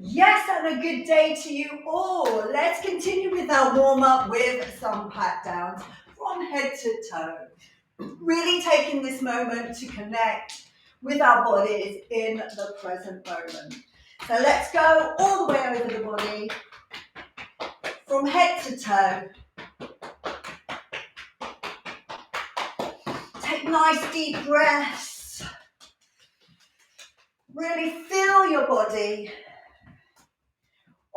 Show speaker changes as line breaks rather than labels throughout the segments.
Yes, and a good day to you all. Let's continue with our warm-up with some pat downs from head to toe. Really taking this moment to connect with our bodies in the present moment. So let's go all the way over the body from head to toe. Take nice deep breaths. Really feel your body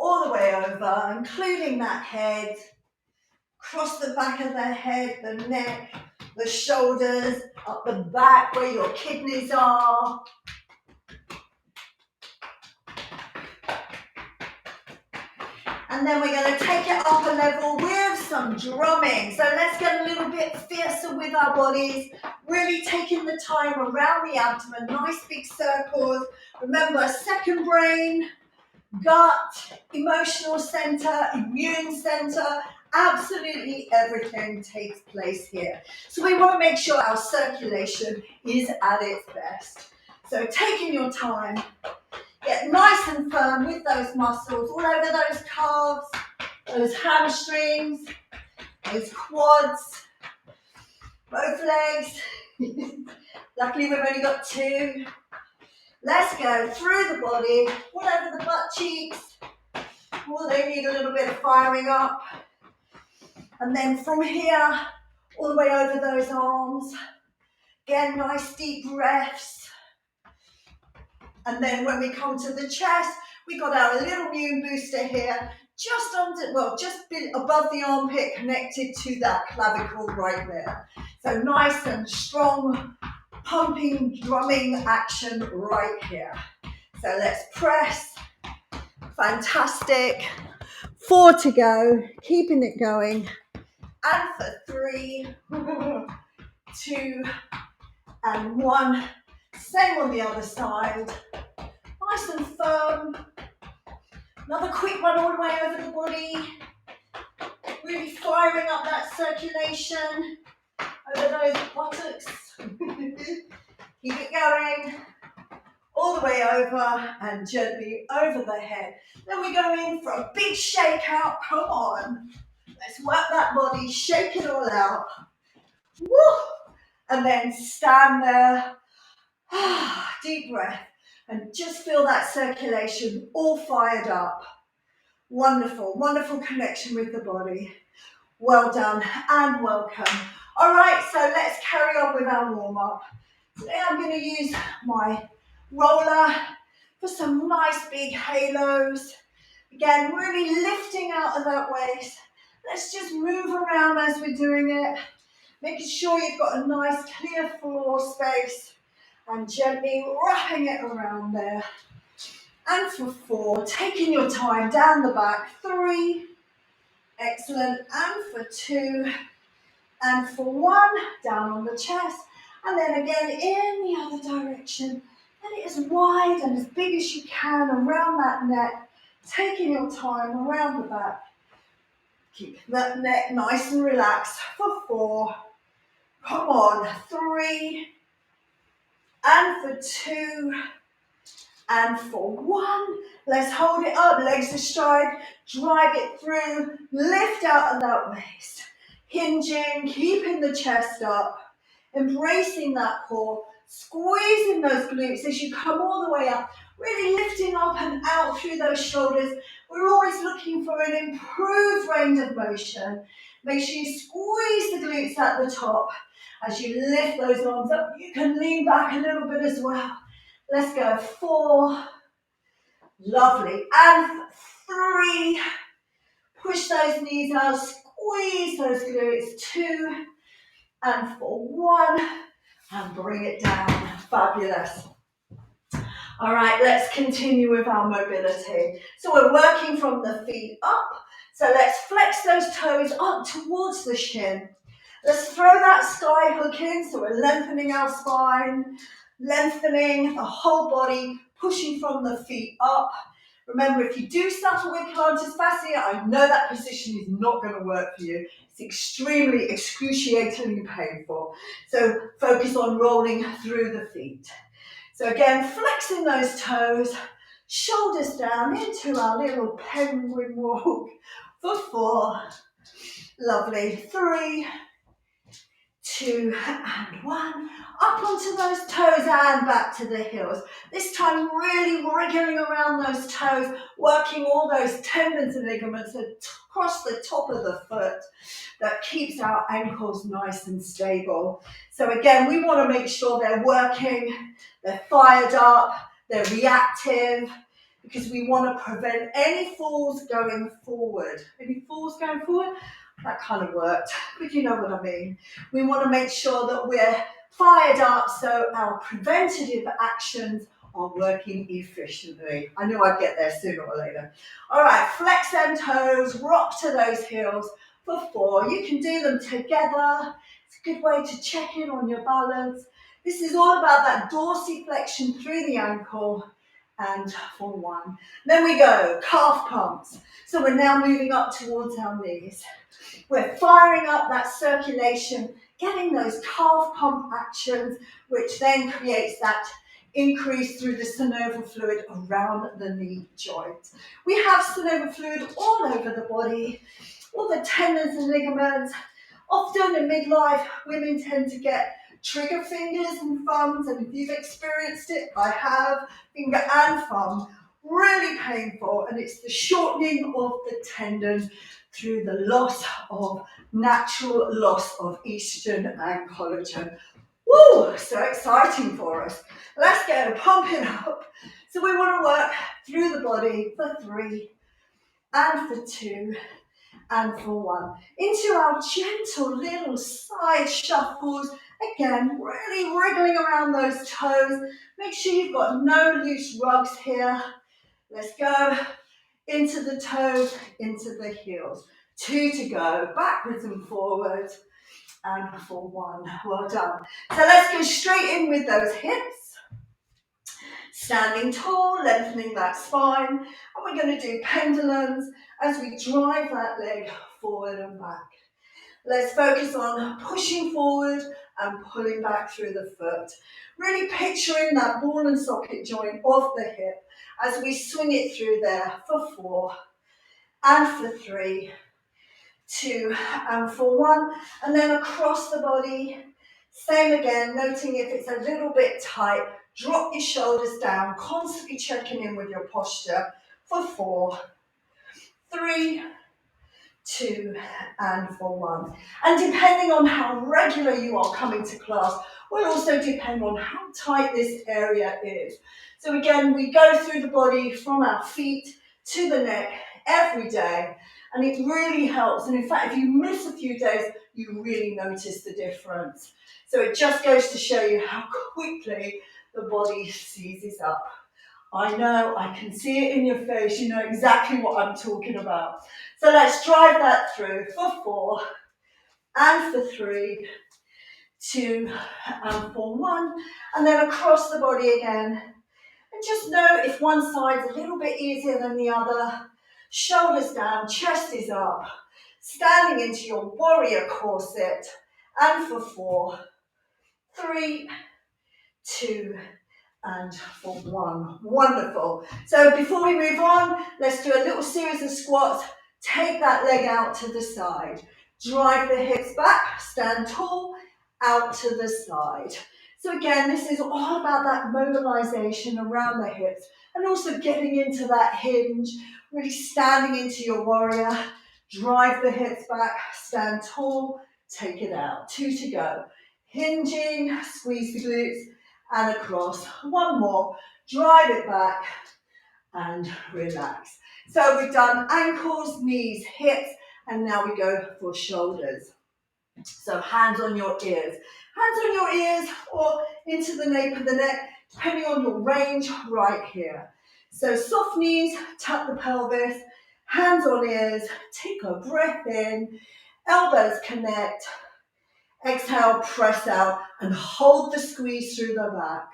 all the way over, including that head. Across the back of the head, the neck, the shoulders, up the back where your kidneys are. And then we're going to take it up a level with some drumming. So let's get a little bit fiercer with our bodies, really taking the time around the abdomen, nice big circles. Remember, second brain, gut, emotional center, immune center, absolutely everything takes place here. So we want to make sure our circulation is at its best. So taking your time, get nice and firm with those muscles all over those calves, those hamstrings, those quads, both legs. Luckily we've only got two. Let's go through the body, all over the butt cheeks. Oh, they need a little bit of firing up. And then from here, all the way over those arms. Again, nice deep breaths. And then when we come to the chest, we got our little immune booster here, just under, well, just above the armpit, connected to that clavicle right there. So nice and strong, pumping, drumming action right here. So let's press. Fantastic. 4 to go, keeping it going. And for 3, 2, and 1. Same on the other side. Nice and firm. Another quick one all the way over the body. Really firing up that circulation over those buttocks. Keep it going. All the way over and gently over the head. Then we go in for a big shake out. Come on. Let's work that body, shake it all out. Woo! And then stand there. Deep breath. And just feel that circulation all fired up. Wonderful, wonderful connection with the body. Well done and welcome. All right, so let's carry on with our warm-up. Today I'm going to use my roller for some nice big halos. Again, really lifting out of that waist. Let's just move around as we're doing it, making sure you've got a nice clear floor space and gently wrapping it around there. And for 4, taking your time down the back. 3, excellent. And for 2, and for 1, down on the chest. And then again in the other direction. Let it as wide and as big as you can around that neck, taking your time around the back. Keep that neck nice and relaxed for 4. Come on, 3, and for 2, and for 1. Let's hold it up, legs astride, drive it through, lift out of that waist. Hinging, keeping the chest up, embracing that core, squeezing those glutes as you come all the way up, really lifting up and out through those shoulders. We're always looking for an improved range of motion. Make sure you squeeze the glutes at the top. As you lift those arms up, you can lean back a little bit as well. Let's go. 4. Lovely. And 3. Push those knees out, squeeze those glutes. 2, and for 1, and bring it down. Fabulous. All right, let's continue with our mobility. So we're working from the feet up. So let's flex those toes up towards the shin. Let's throw that sky hook in, so we're lengthening our spine, lengthening the whole body, pushing from the feet up. Remember, if you do suffer with plantar fascia, I know that position is not going to work for you. It's extremely excruciatingly painful. So focus on rolling through the feet. So again, flexing those toes, Shoulders down into our little penguin walk for 4. Lovely. 3, 2, and 1. Up onto those toes and back to the heels. This time really wriggling around those toes, working all those tendons and ligaments across the top of the foot. That keeps our ankles nice and stable. So again, we want to make sure they're working, they're fired up, they're reactive, because we want to prevent any falls going forward. Any falls going forward? That kind of worked, but you know what I mean. We want to make sure that we're fired up so our preventative actions are working efficiently. I knew I'd get there sooner or later. All right, flex them toes, rock to those heels for 4. You can do them together. It's a good way to check in on your balance. This is all about that dorsiflexion through the ankle. And for 1. Then we go, calf pumps. So we're now moving up towards our knees. We're firing up that circulation, getting those calf pump actions, which then creates that increase through the synovial fluid around the knee joint. We have synovial fluid all over the body, all the tendons and ligaments. Often in midlife, women tend to get trigger fingers and thumbs, and if you've experienced it, I have, finger and thumb, really painful, and it's the shortening of the tendon through the natural loss of estrogen and collagen. Woo, so exciting for us. Let's go, pump it up. So we want to work through the body for 3 and for 2 and for 1. Into our gentle little side shuffles. Again, really wriggling around those toes. Make sure you've got no loose rugs here. Let's go into the toes, into the heels. 2 to go, backwards and forwards, and for 1. Well done. So let's go straight in with those hips. Standing tall, lengthening that spine, and we're going to do pendulums as we drive that leg forward and back. Let's focus on pushing forward and pulling back through the foot. Really picturing that ball and socket joint of the hip as we swing it through there for 4 and for 3, 2 and for 1, and then across the body. Same again, noting if it's a little bit tight, drop your shoulders down, constantly checking in with your posture for 4, 3, 2 and for 1. And depending on how regular you are coming to class will also depend on how tight this area is. So again, we go through the body from our feet to the neck every day, and it really helps. And in fact, if you miss a few days, you really notice the difference. So it just goes to show you how quickly the body seizes up. I know, I can see it in your face, you know exactly what I'm talking about. So let's drive that through for 4 and for 3, 2 and for 1, and then across the body again. And just know if one side's a little bit easier than the other, shoulders down, chest is up, standing into your warrior corset, and for 4, 3, 2 and for 1. Wonderful. So before we move on, let's do a little series of squats. Take that leg out to the side. Drive the hips back, stand tall, out to the side. So again, this is all about that mobilization around the hips and also getting into that hinge, really standing into your warrior. Drive the hips back, stand tall, take it out. 2 to go. Hinging, squeeze the glutes, and across. 1 more, drive it back and relax. So we've done ankles, knees, hips, and now we go for shoulders. So hands on your ears. Hands on your ears or into the nape of the neck, depending on your range right here. So soft knees, tap the pelvis, hands on ears, take a breath in, elbows connect, exhale, press out, and hold the squeeze through the back.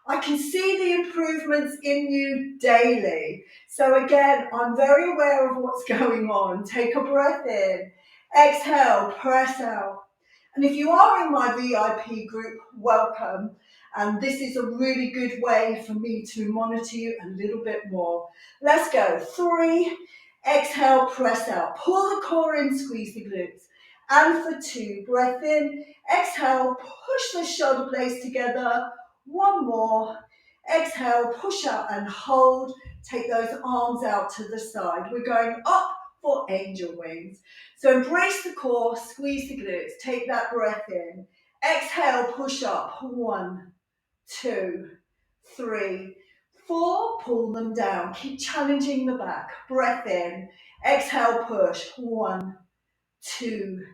I can see the improvements in you daily. So again, I'm very aware of what's going on. Take a breath in, exhale, press out. And if you are in my VIP group, welcome. And this is a really good way for me to monitor you a little bit more. Let's go. 3, exhale, press out. Pull the core in, squeeze the glutes. And for 2, breath in, exhale, push the shoulder blades together. 1 more. Exhale, push out and hold. Take those arms out to the side. We're going up for angel wings. So embrace the core, squeeze the glutes. Take that breath in. Exhale, push up. 1, 2, 3, 4. Pull them down. Keep challenging the back. Breath in. Exhale, push. 1, 2,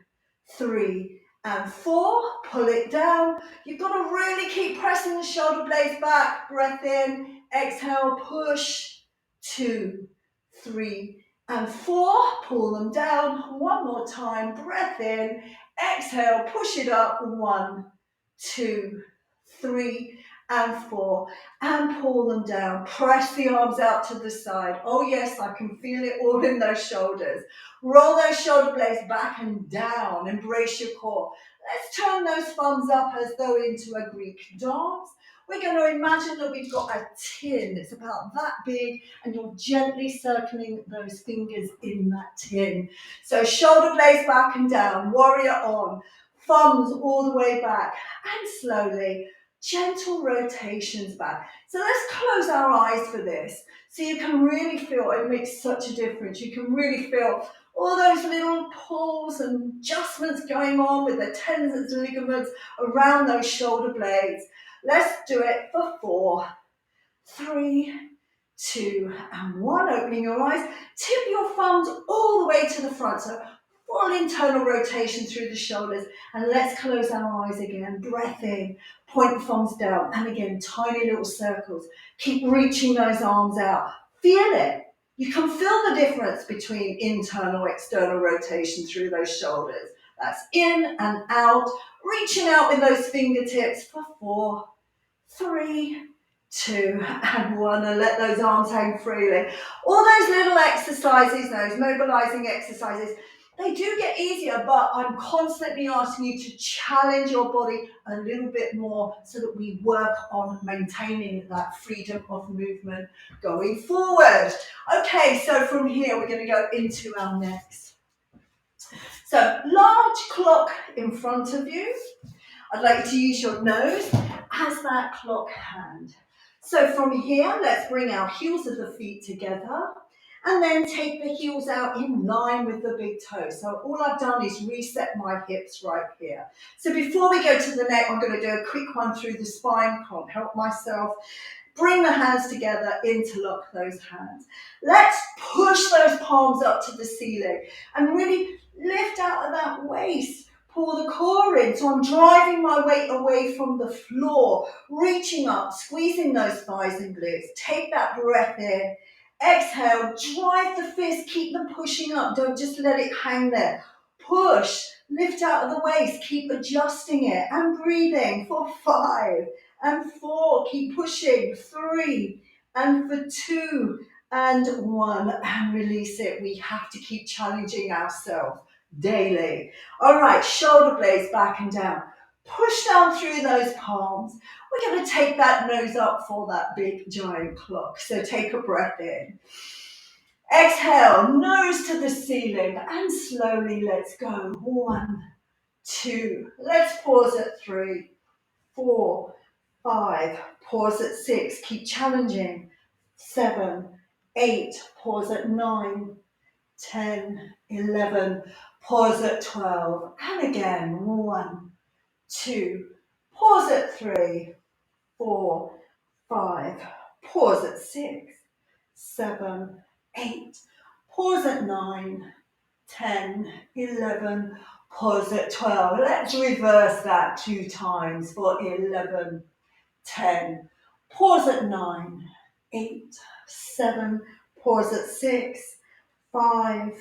3, and 4. Pull it down. You've got to really keep pressing the shoulder blades back. Breath in. Exhale, push. 2, 3, and 4. Pull them down. One more time. Breath in. Exhale, push it up. 1, 2, 3, and 4. And pull them down. Press the arms out to the side. Oh yes, I can feel it all in those shoulders. Roll those shoulder blades back and down. Embrace your core. Let's turn those thumbs up as though into a Greek dance. We're going to imagine that we've got a tin. It's about that big, and you're gently circling those fingers in that tin. So shoulder blades back and down. Warrior on. Thumbs all the way back. And slowly, gentle rotations back. So let's close our eyes for this. So you can really feel, it makes such a difference. You can really feel all those little pulls and adjustments going on with the tendons and ligaments around those shoulder blades. Let's do it for 4, 3, 2, and 1. Opening your eyes. Tip your thumbs all the way to the front. So full internal rotation through the shoulders. And let's close our eyes again. Breath in. Point the thumbs down. And again, tiny little circles. Keep reaching those arms out. Feel it. You can feel the difference between internal, external rotation through those shoulders. That's in and out. Reaching out with those fingertips for 4, 3, 2, and 1. And let those arms hang freely. All those little exercises, those mobilizing exercises, they do get easier, but I'm constantly asking you to challenge your body a little bit more so that we work on maintaining that freedom of movement going forward. Okay, so from here we're going to go into our next. So large clock in front of you. I'd like you to use your nose as that clock hand. So from here, let's bring our heels of the feet together. And then take the heels out in line with the big toe. So all I've done is reset my hips right here. So before we go to the neck, I'm going to do a quick one through the spine. Can't help myself. Bring the hands together, interlock those hands. Let's push those palms up to the ceiling and really lift out of that waist. Pull the core in. So I'm driving my weight away from the floor, reaching up, squeezing those thighs and glutes. Take that breath in. Exhale, drive the fist, keep them pushing up. Don't just let it hang there. Push, lift out of the waist, keep adjusting it and breathing for 5 and 4. Keep pushing. 3 and for 2 and 1 and release it. We have to keep challenging ourselves daily. All right, shoulder blades back and down. Push down through those palms. We're going to take that nose up for that big giant clock. So take a breath in. Exhale, nose to the ceiling, and slowly let's go. 1, 2. Let's pause at 3, 4, 5. Pause at 6. Keep challenging. 7, 8. Pause at 9, 10, 11. Pause at 12. And again. 1, 2. Pause at 3, 4, 5. Pause at 6, 7, 8. Pause at 9, 10, 11. Pause at 12. Let's reverse that 2 times for 11, 10. Pause at 9, 8, 7. Pause at 6, 5,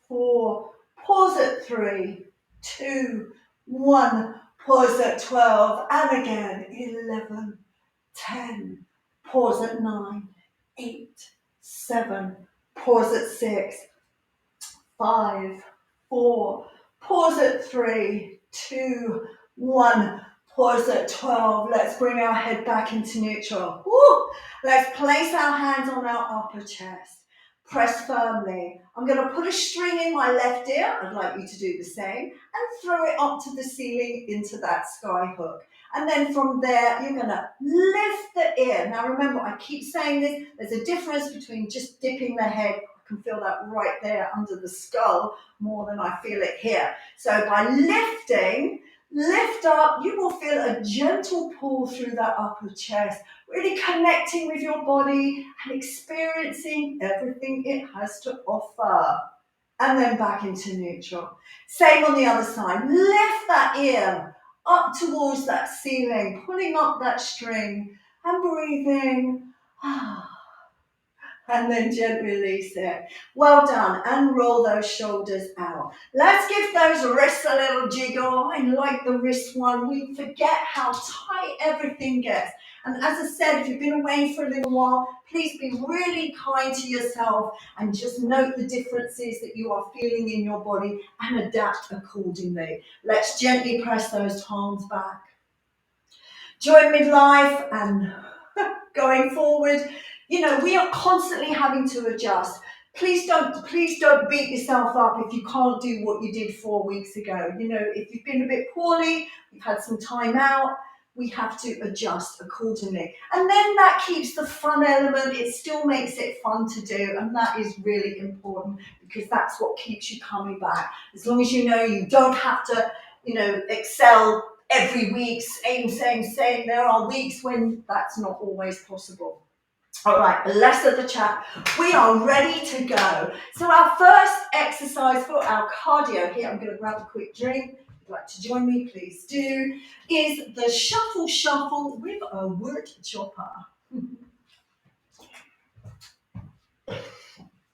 4. Pause at 3, 2, 1. Pause at 12. And again, 11, 10. Pause at 9, 8, 7. Pause at 6, 5, 4. Pause at 3, 2, 1. Pause at 12. Let's bring our head back into neutral. Woo. Let's place our hands on our upper chest. Press firmly. I'm going to put a string in my left ear. I'd like you to do the same. And throw it up to the ceiling into that sky hook. And then from there, you're going to lift the ear. Now remember, I keep saying this. There's a difference between just dipping the head. I can feel that right there under the skull more than I feel it here. So by lifting, lift up, you will feel a gentle pull through that upper chest, really connecting with your body and experiencing everything it has to offer. And then back into neutral. Same on the other side. Lift that ear up towards that ceiling, pulling up that string and breathing. And then gently release it. Well done. And roll those shoulders out. Let's give those wrists a little jiggle. I like the wrist one. We forget how tight everything gets. And as I said, if you've been away for a little while, please be really kind to yourself and just note the differences that you are feeling in your body and adapt accordingly. Let's gently press those palms back. Join midlife and going forward. You know, we are constantly having to adjust. Please don't beat yourself up if you can't do what you did 4 weeks ago. You know, if you've been a bit poorly, you've had some time out, we have to adjust accordingly. And then that keeps the fun element. It still makes it fun to do. And that is really important because that's what keeps you coming back. As long as you know you don't have to, you know, excel every week, same. There are weeks when that's not always possible. All right, less of the chat. We are ready to go. So our first exercise for our cardio here, I'm going to grab a quick drink. If you'd like to join me, please do, is the shuffle with a wood chopper.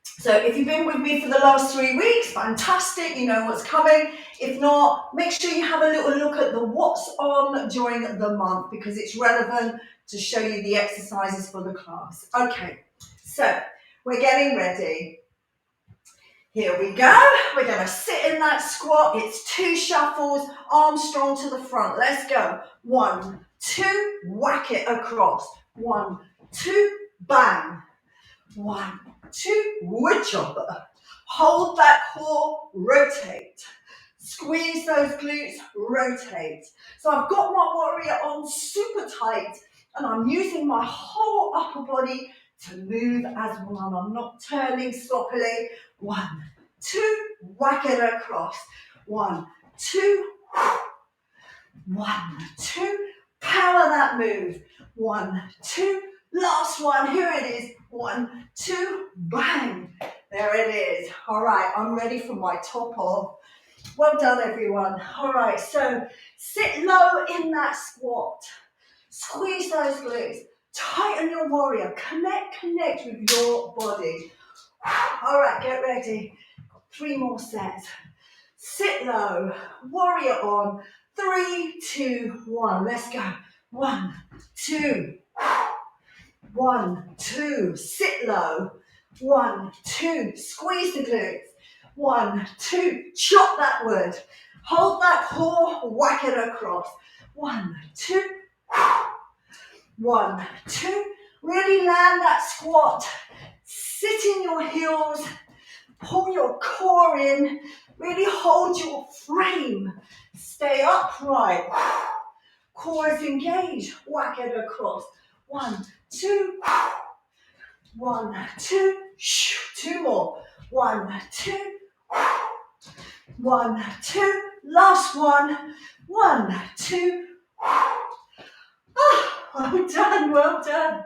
So if you've been with me for the last 3 weeks, fantastic, you know what's coming. If not, make sure you have a little look at the what's on during the month because it's relevant to show you the exercises for the class. Okay, so we're getting ready. Here we go. We're going to sit in that squat. It's 2 shuffles, arms strong to the front. Let's go. 1, 2, whack it across. 1, 2, bang. 1, 2, wood chopper. Hold that core, rotate. Squeeze those glutes, rotate. So I've got my warrior on super tight and I'm using my whole upper body to move as one. I'm not turning sloppily. 1, 2, whack it across. 1, 2, 1, 2, power that move. 1, 2, last one, here it is. 1, 2, bang. There it is. All right, I'm ready for my top off. Well done, everyone. All right, so sit low in that squat. Squeeze those glutes. Tighten your warrior. Connect with your body. All right, get ready. 3 more sets. Sit low. Warrior on. 3, 2, 1. Let's go. 1, 2. 1, 2. Sit low. 1, 2. Squeeze the glutes. 1, 2. Chop that wood. Hold that core. Whack it across. 1, 2. 1, 2. Really land that squat. Sit in your heels. Pull your core in. Really hold your frame. Stay upright. Core is engaged. Whack it across. 1, 2. 1, 2. 2 more. 1, 2. 1, 2. Last one. 1, 2. Well done, well done.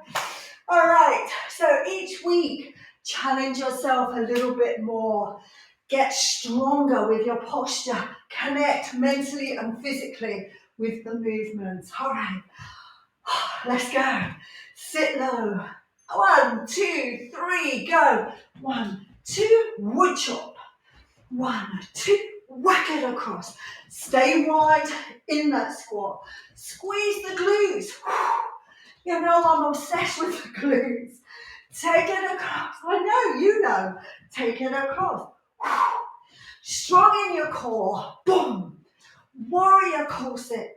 All right, so each week, challenge yourself a little bit more. Get stronger with your posture. Connect mentally and physically with the movements. All right, let's go. Sit low. 1, 2, 3, go. 1, 2, wood chop. 1, 2, whack it across. Stay wide in that squat. Squeeze the glutes. You know I'm obsessed with the glutes. Take it across. I know, you know. Take it across. Strong in your core. Boom. Warrior corset.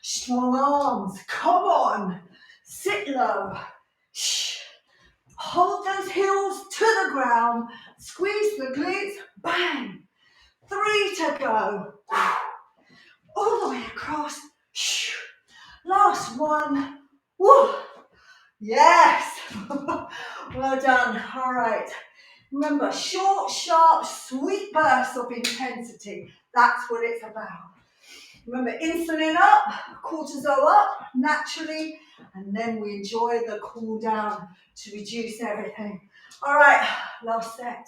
Strong arms, come on. Sit low. Hold those heels to the ground. Squeeze the glutes, bang. 3 to go. All the way across. Last one. Woo. Yes. Well done. All right. Remember, short, sharp, sweet bursts of intensity. That's what it's about. Remember, insulin up, cortisol up, naturally, and then we enjoy the cool down to reduce everything. All right, last set.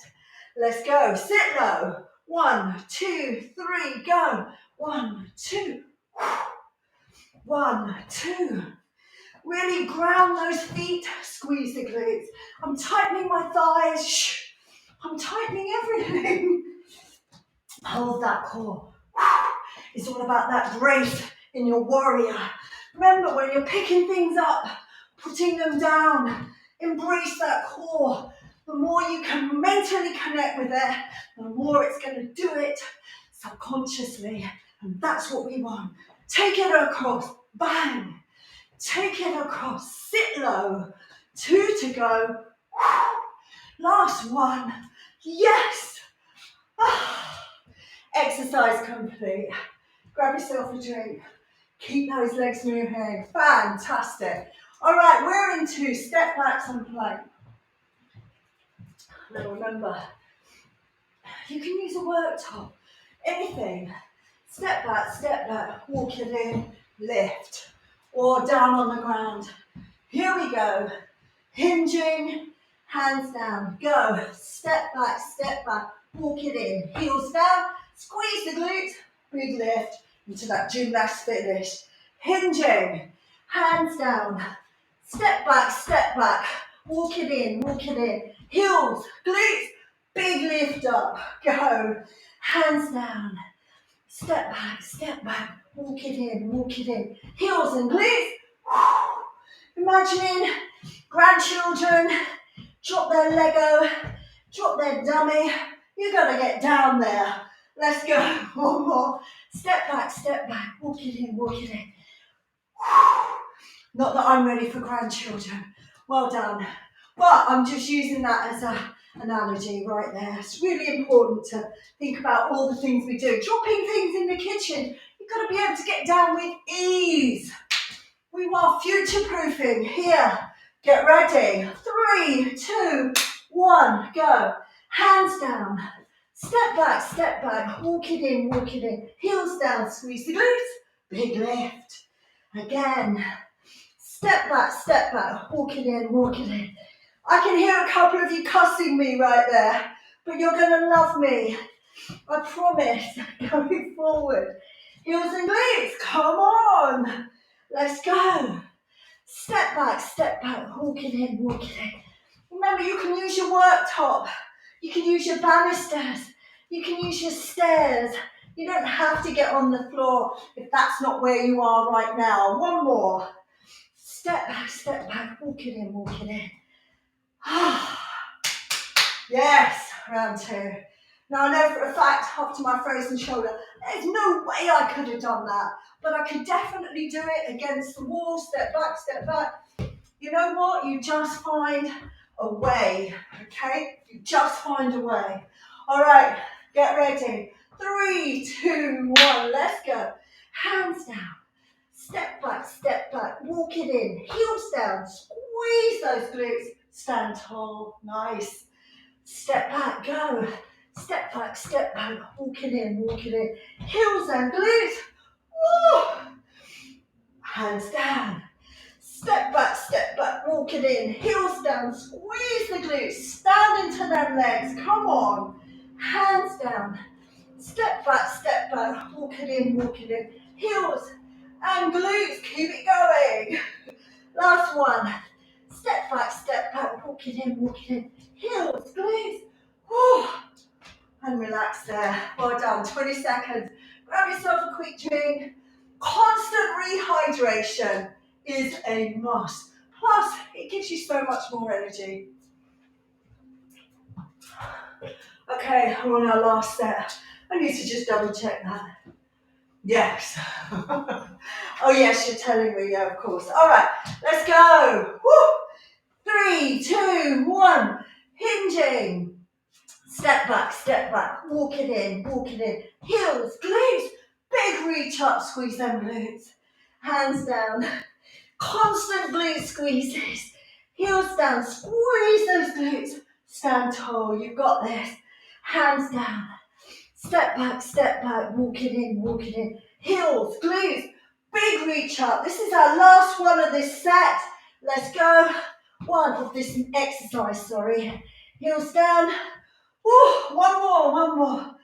Let's go. Sit low. 1, 2, 3, go. 1, 2. 1, 2. Really ground those feet, squeeze the glutes. I'm tightening my thighs. I'm tightening everything. Hold that core. It's all about that grace in your warrior. Remember, when you're picking things up, putting them down, embrace that core. The more you can mentally connect with it, the more it's going to do it subconsciously. And that's what we want. Take it across. Bang. Take it across. Sit low. 2 to go. Last one. Yes. Exercise complete. Grab yourself a drink. Keep those legs moving. Fantastic. All right, we're into step backs and plank. Now remember, you can use a worktop, anything. Step back, walk it in, lift, or down on the ground. Here we go. Hinging, hands down, go. Step back, walk it in, heels down, squeeze the glutes, big lift into that gymnast finish. Hinging, hands down, step back, walk it in, heels, glutes, big lift up, go. Hands down, step back, walk it in, heels and glutes. Imagining grandchildren drop their Lego, drop their dummy. You gotta get down there. Let's go. One more. Step back, walk it in. Not that I'm ready for grandchildren. Well done. But I'm just using that as an analogy right there. It's really important to think about all the things we do. Dropping things in the kitchen, you've got to be able to get down with ease. We want future-proofing. Here, get ready. 3, 2, 1, go. Hands down. Step back, walk it in. Heels down, squeeze the glutes. Big lift. Again. Step back, walk it in. I can hear a couple of you cussing me right there, but you're going to love me. I promise. Going forward. Heels and glutes, come on. Let's go. Step back, walk it in. Remember, you can use your worktop. You can use your banisters. You can use your stairs. You don't have to get on the floor if that's not where you are right now. One more. Step back, walk it in. Yes, round 2. Now I know for a fact, after my frozen shoulder, there's no way I could have done that, but I could definitely do it against the wall, step back. You know what? You just find a way, okay? You just find a way. All right, get ready. 3, 2, 1, let's go. Hands down. Step back, walk it in, heels down, squeeze those glutes, stand tall, nice. Step back, go. Step back, walk it in, heels and glutes, woo. Hands down. Step back, walk it in, heels down, squeeze the glutes, stand into them legs, come on. Hands down. Step back, walk it in, heels and glutes, keep it going. Last one. Step back, walk it in, heels, glutes, whew. And relax there. Well done, 20 seconds. Grab yourself a quick drink. Constant rehydration is a must. Plus, it gives you so much more energy. Okay, we're on our last set. I need to just double check that. Yes. Oh yes, you're telling me, yeah, of course. All right, let's go. Woo. 3, 2, 1. Hinging. Step back, walk it in. Heels, glutes, big reach up, squeeze them glutes. Hands down, constant glute squeezes. Heels down, squeeze those glutes. Stand tall, you've got this. Hands down, step back, walk it in. Heels, glutes, big reach up. This is our last one of this set. Let's go. One of this exercise, sorry. Heels down. Woo, one more.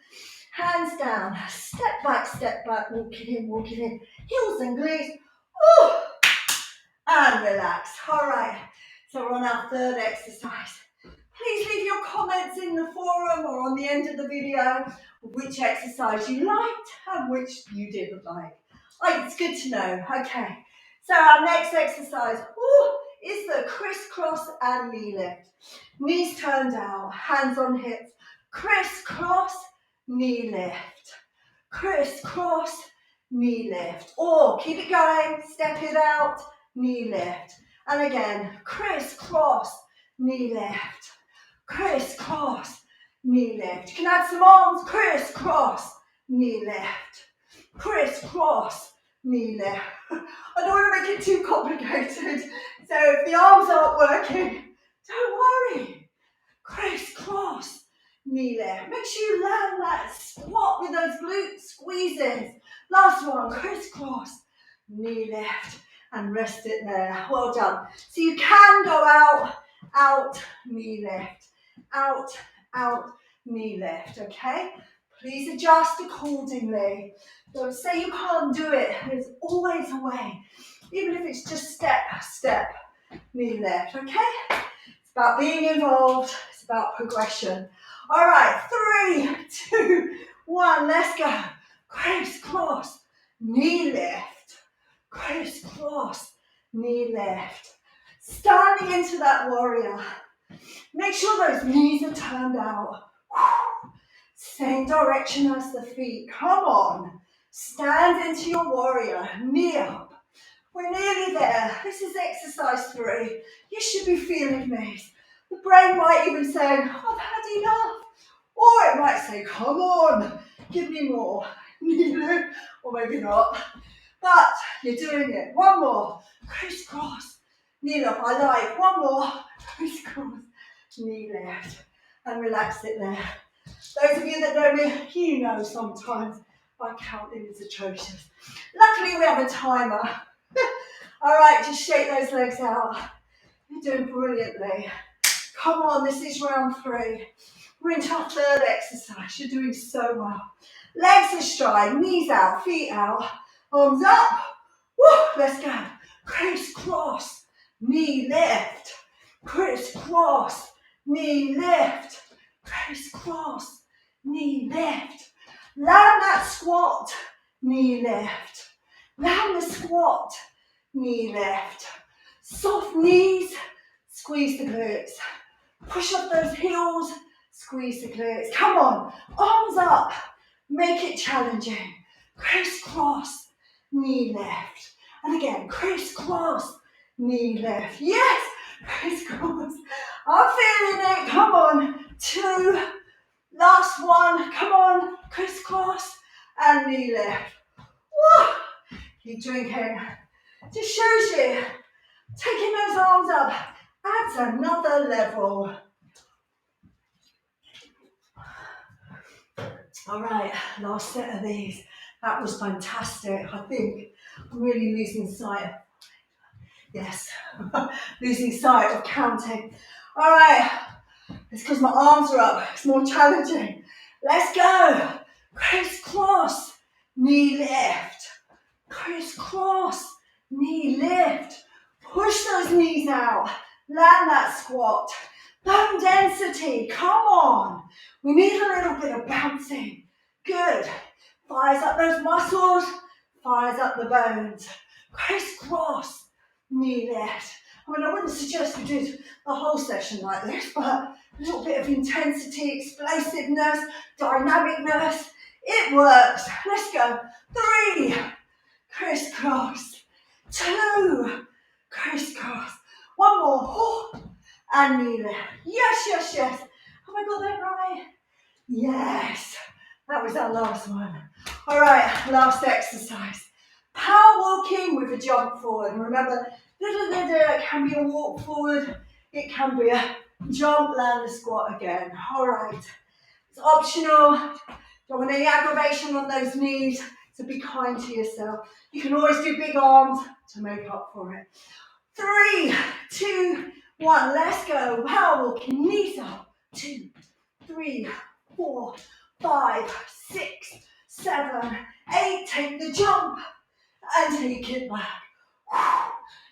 Hands down, step back, walk it in. Heels and glutes. Woo, and relax. All right, so we're on our third exercise. Please leave your comments in the forum or on the end of the video which exercise you liked and which you didn't like. It's good to know. Okay, so our next exercise is the crisscross and knee lift. Knees turned out, hands on hips. Crisscross, knee lift. Crisscross, knee lift. Or keep it going, step it out, knee lift. And again, crisscross, knee lift. Crisscross, knee lift. You can add some arms. Crisscross, knee lift. Crisscross, knee lift. I don't want to make it too complicated. So if the arms aren't working, don't worry. Crisscross, knee lift. Make sure you land that squat with those glute squeezes. Last one, crisscross, knee lift. And rest it there. Well done. So you can go out, knee lift. Out, knee lift, okay? Please adjust accordingly. Don't say you can't do it. There's always a way. Even if it's just step, knee lift, okay? It's about being involved. It's about progression. All right, 3, 2, 1, let's go. Crisscross, knee lift. Crisscross, knee lift. Standing into that warrior. Make sure those knees are turned out. Same direction as the feet. Come on. Stand into your warrior. Knee up. We're nearly there. This is exercise 3. You should be feeling these. The brain might even say, I've had enough. Or it might say, come on, give me more. Knee lift. Or maybe not. But you're doing it. One more. Crisscross. Knee lift. I like. One more. Crisscross. Knee lift. And relax it there. Those of you that know me, you know sometimes my counting is atrocious. Luckily we have a timer. All right, just shake those legs out. You're doing brilliantly. Come on, this is round 3. We're into our third exercise. You're doing so well. Legs astride, knees out, feet out, arms up. Woo, let's go. Crisscross, knee lift. Crisscross, knee lift. Crisscross, knee lift. Land that squat, knee lift. Land the squat, knee lift. Soft knees, squeeze the glutes. Push up those heels, squeeze the glutes. Come on, arms up, make it challenging. Crisscross, knee lift. And again, crisscross, knee lift. Yes, crisscross. I'm feeling it. Come on, 2. Last one. Come on, crisscross and knee lift. Woo. Keep drinking. Just shows you, taking those arms up adds another level. All right, last set of these. That was fantastic. I think I'm really losing sight. Yes, losing sight of counting. All right, it's because my arms are up. It's more challenging. Let's go. Crisscross, knee lift. Crisscross, knee lift. Push those knees out. Land that squat. Bone density, come on. We need a little bit of bouncing. Good. Fires up those muscles. Fires up the bones. Crisscross, knee lift. I mean, I wouldn't suggest we did a whole session like this, but a little bit of intensity, explosiveness, dynamicness It works. Let's go. 3, crisscross. 2, crisscross. One more. And knee lift. Yes, yes, yes. Have I got that right? Yes. That was our last one. All right, last exercise. Power walking with a jump forward. Remember, it can be a walk forward. It can be a jump, land, a squat again. All right. It's optional. Don't want any aggravation on those knees, so be kind to yourself. You can always do big arms to make up for it. 3, 2, 1. Let's go. Power walking, knees up. 2, 3, 4, 5, 6, 7, 8. Take the jump and take it back.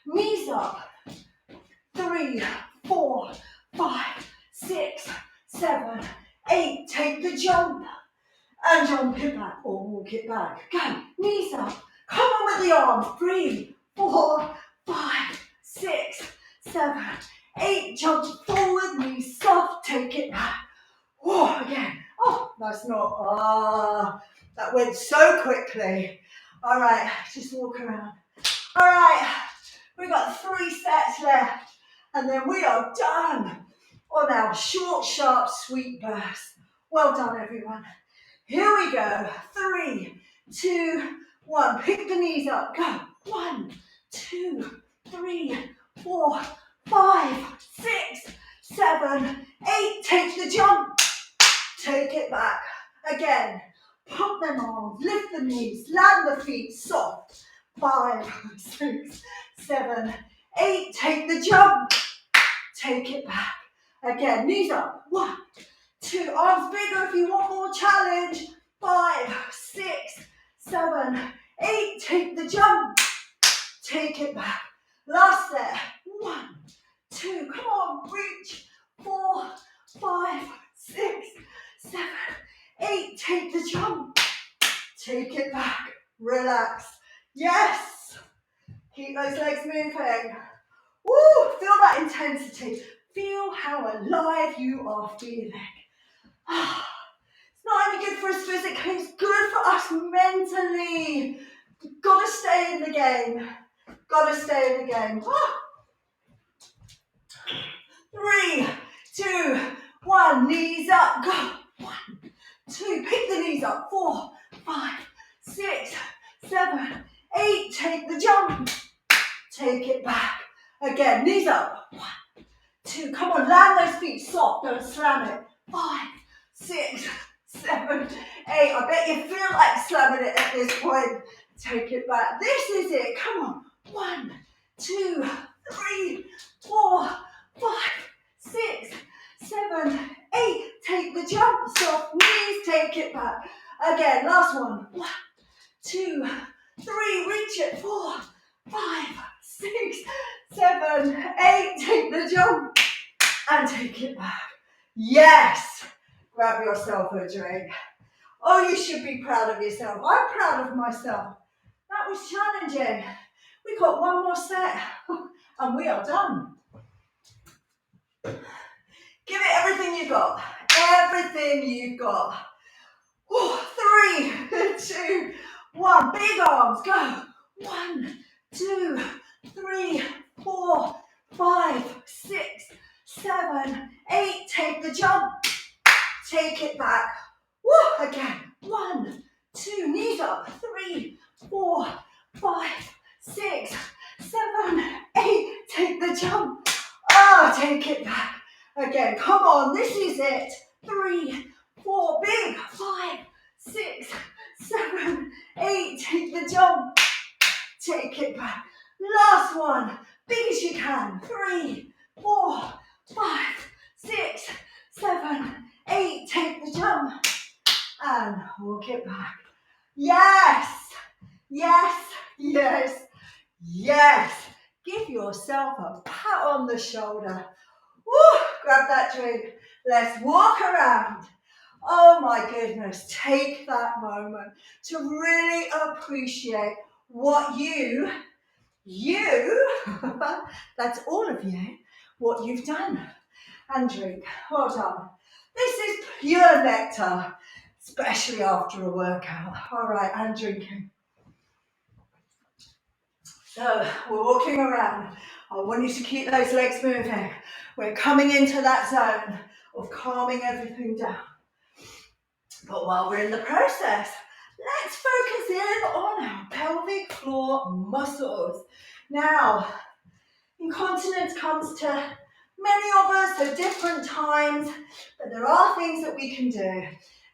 Knees up. 3, 4, 5, 6, 7, 8. Take the jump and jump it back or walk it back. Go. Knees up. Come on with the arms. 3, 4, 5, 6, 7, 8. Jump forward. Knees soft. Take it back. Whoa, again. Oh, that's not. That went so quickly. All right, just walk around. All right, we've got 3 sets left, and then we are done on our short, sharp, sweet bursts. Well done, everyone. Here we go. 3, 2, 1. Pick the knees up. Go. 1, 2, 3, 4, 5, 6, 7, 8. Take the jump. Take it back. Again. Pump them arms. Lift the knees. Land the feet soft. 5, 6, 7, 8. Take the jump. Take it back. Again. Knees up. 1, 2. Arms bigger if you want more challenge. 5, 6, 7, 8. Take the jump. Take it back. Last set. 1, 2. Come on. Reach. 4, 5, 6, 7, 8. Take the jump. Take it back. Relax. Yes. Keep those legs moving. Woo. Feel that intensity. Feel how alive you are feeling. It's not only good for us physically, it's good for us mentally. You've got to stay in the game. Got to stay in the game. 3, 2, 1. Knees up. Go. 1, 2. Pick the knees up. 4, 5, 6, 7, 8. Take the jump. Take it back. Again. Knees up. 1, 2. Come on. Land those feet soft. Don't slam it. 5, 6, 7, 8. I bet you feel like slamming it at this point. Take it back. This is it. Come on. 1, 2, 3, 4, 5, 6, 7, 8. Take the jump. Soft knees. Take it back. Again. Last one. 1, 2, 3. Reach it. 4, 5, 6, 7, 8. Take the jump and take it back. Yes. Grab yourself a drink. Oh, you should be proud of yourself. I'm proud of myself. That was challenging. We got one more set and we are done. Give it everything you've got. Everything you've got. 3, 2, 1. Big arms. Go. 1, 2, 3, 4, 5, 6, 7, 8. Take the jump. Take it back. Woo, again. 1, 2. Knees up. 3, 4, 5, 6, 7, 8. Take the jump. Take it back. Again. Come on. This is it. 3, 4. Big. 5, 6, 7, 8. Take the jump. Take it back. Last one. Big as you can. 3, 4, 5, 6, 7, 8. Take the jump. And walk it back. Yes. Yes. Yes. Yes. Give yourself a pat on the shoulder. Woo, grab that drink. Let's walk around. Oh my goodness. Take that moment to really appreciate what you, that's all of you, what you've done. And drink. Well done. This is pure nectar. especially after a workout. All right, and drinking. So we're walking around. I want you to keep those legs moving. We're coming into that zone of calming everything down. But while we're in the process, let's focus in on our pelvic floor muscles. Now, incontinence comes to many of us at different times, but there are things that we can do.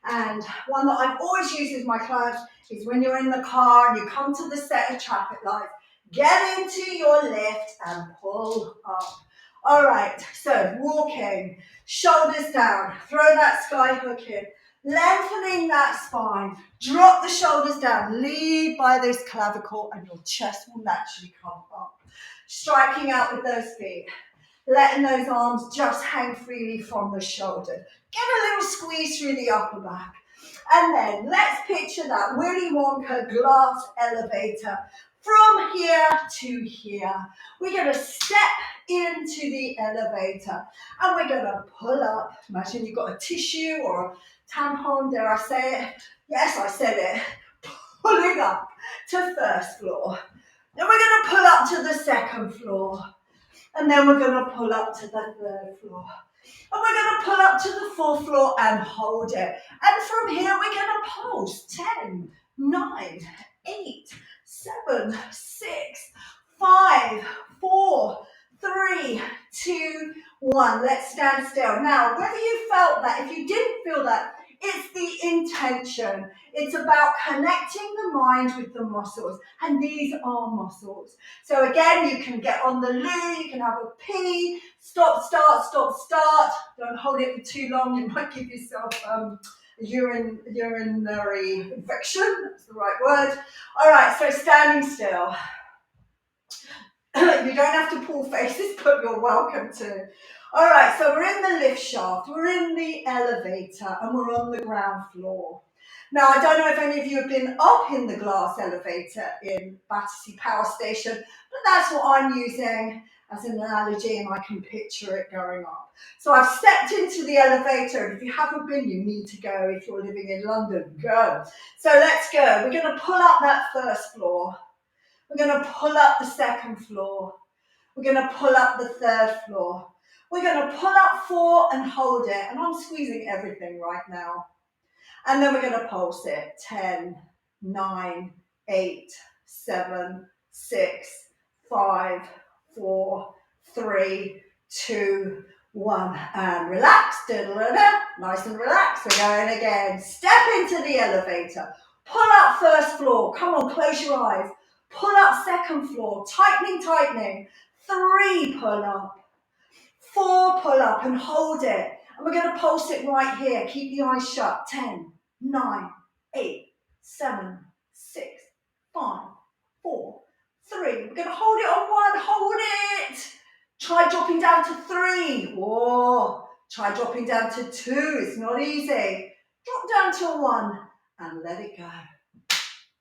And one that I've always used with my clients is when you're in the car and you come to the set of traffic lights, get into your lift and pull up. All right, so walking, shoulders down, throw that sky hook in, lengthening that spine, drop the shoulders down, lead by this clavicle and your chest will naturally come up. Striking out with those feet, letting those arms just hang freely from the shoulder. Get a little squeeze through the upper back. And then let's picture that Willy Wonka glass elevator from here to here. We're going to step into the elevator and we're going to pull up. Imagine you've got a tissue or a tampon, dare I say it? Yes, I said it. Pulling up to first floor. Then we're going to pull up to the second floor. And then we're going to pull up to the third floor. And we're going to pull up to the fourth floor and hold it. And from here, we're going to pulse. 10, 9, 8, 7, 6, 5, 4, 3, 2, 1. Let's stand still. Now, whether you felt that, if you didn't feel that, it's the intention. It's about connecting the mind with the muscles. And these are muscles. So again, you can get on the loo, you can have a pee, stop, start, stop, start. Don't hold it for too long, you might give yourself a urinary infection, that's the right word. All right, so standing still. You don't have to pull faces, but you're welcome to. All right, so we're in the lift shaft, we're in the elevator, and we're on the ground floor. Now, I don't know if any of you have been up in the glass elevator in Battersea Power Station, but that's what I'm using as an analogy, and I can picture it going up. So I've stepped into the elevator, and if you haven't been, you need to go. If you're living in London, go. So let's go. We're going to pull up that first floor. We're going to pull up the second floor. We're going to pull up the third floor. We're going to pull up 4 and hold it. And I'm squeezing everything right now. And then we're going to pulse it. 10, 9, 8, 7, 6, 5, 4, 3, 2, 1. And relax. Nice and relaxed. We're going again. Step into the elevator. Pull up first floor. Come on, close your eyes. Pull up second floor. Tightening, tightening. 3, pull up. 4, pull up and hold it. And we're going to pulse it right here. Keep the eyes shut. 10, 9, 8, 7, 6, 5, 4, 3. We're going to hold it on 1. Hold it. Try dropping down to 3. Whoa. Try dropping down to 2. It's not easy. Drop down to 1 and let it go.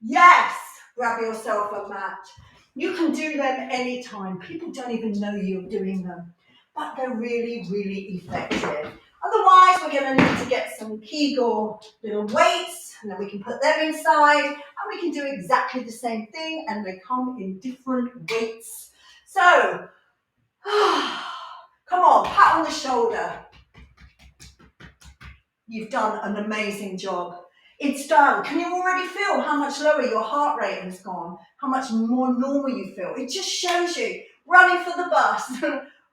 Yes. Grab yourself a mat. You can do them anytime. People don't even know you're doing them, but they're really, really effective. Otherwise, we're going to need to get some Kegel little weights, and then we can put them inside, and we can do exactly the same thing, and they come in different weights. So, come on, pat on the shoulder. You've done an amazing job. It's done. Can you already feel how much lower your heart rate has gone? How much more normal you feel? It just shows you running for the bus,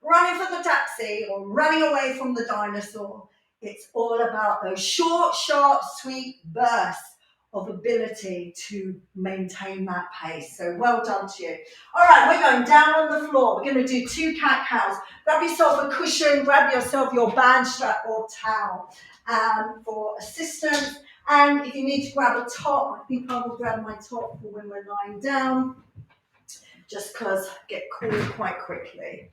running for the taxi, or running away from the dinosaur. It's all about those short, sharp, sweet bursts of ability to maintain that pace. So well done to you. All right, we're going down on the floor. We're going to do 2 cat-cows. Grab yourself a cushion, grab yourself your band strap or towel for assistance. And if you need to grab a top, I think I will grab my top for when we're lying down, just because I get cool quite quickly.